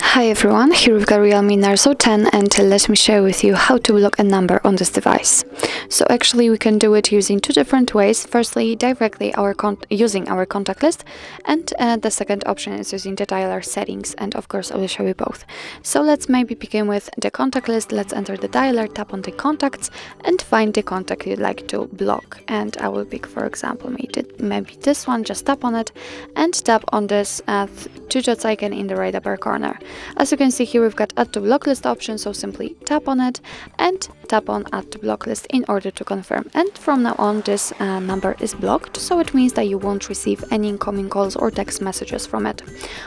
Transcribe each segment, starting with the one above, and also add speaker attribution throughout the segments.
Speaker 1: Hi everyone, here we've got REALME Narzo 10 and let me share with you how to block a number on this device. So actually we can do it using two different ways. Firstly, directly using our contact list, and the second option is using the dialer settings, and of course I will show you both. So let's maybe begin with the contact list. Let's enter the dialer, tap on the contacts and find the contact you'd like to block. And I will pick, for example, maybe this one. Just tap on it and tap on this two dots icon in the right upper corner. As you can see here, we've got add to blacklist option, so simply tap on it and tap on add to blacklist in order to confirm. And from now on, this number is blocked, so it means that you won't receive any incoming calls or text messages from it.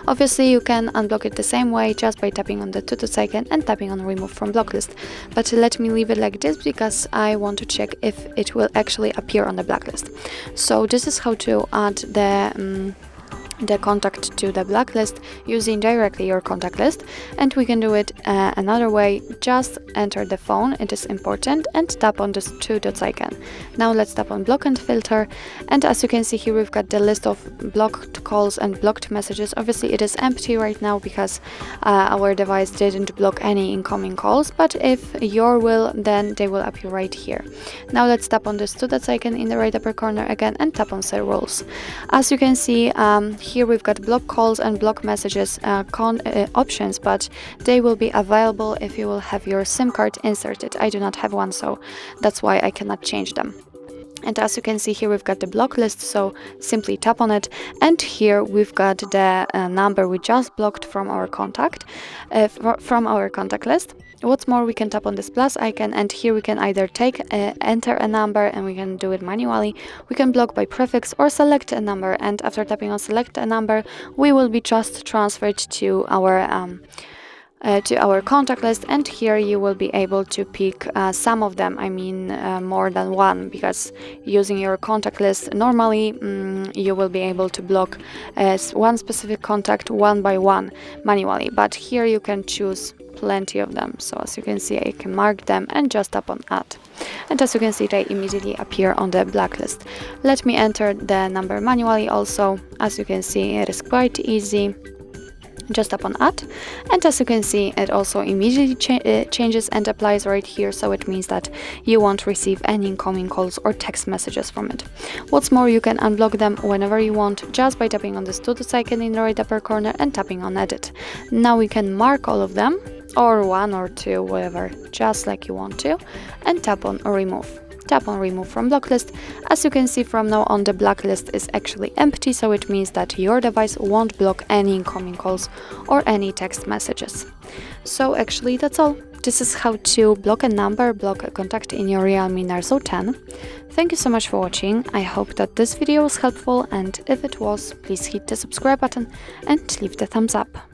Speaker 1: Obviously, you can unblock it the same way, just by tapping on the two dots icon and tapping on remove from blacklist. But let me leave it like this because I want to check if it will actually appear on the blacklist. So this is how to add the contact to the blacklist using directly your contact list, and we can do it another way. Just enter the phone, it is important, and tap on this two dots icon. Now let's tap on block and filter, and as you can see here, we've got the list of blocked calls and blocked messages. Obviously it is empty right now because our device didn't block any incoming calls, but if your will, then they will appear right here. Now let's tap on this two dots icon in the right upper corner again and tap on set rules. As you can see, here we've got block calls and block messages options, but they will be available if you will have your SIM card inserted. I do not have one, so that's why I cannot change them. And as you can see here, we've got the block list, so simply tap on it, and here we've got the number we just blocked from our contact list. What's more, we can tap on this plus icon, and here we can either enter a number, and we can do it manually. We can block by prefix or select a number, and after tapping on select a number, we will be just transferred to our contact list, and here you will be able to pick some of them, I mean more than one, because using your contact list normally you will be able to block one specific contact one by one manually, but here you can choose plenty of them. So as you can see, I can mark them and just tap on add, and as you can see, they immediately appear on the blacklist. Let me enter the number manually also. As you can see, it is quite easy. Just tap on add, and as you can see, it also immediately changes and applies right here, so it means that you won't receive any incoming calls or text messages from it. What's more, you can unblock them whenever you want just by tapping on this two dots icon in the right upper corner and tapping on edit. Now we can mark all of them, or one or two, whatever, just like you want to, and tap on remove. Tap on remove from blacklist. As you can see, from now on the blacklist is actually empty, so it means that your device won't block any incoming calls or any text messages. So actually that's all. This is how to block a number, block a contact in your REALME Narzo 10. Thank you so much for watching. I hope that this video was helpful, and if it was, please hit the subscribe button and leave the thumbs up.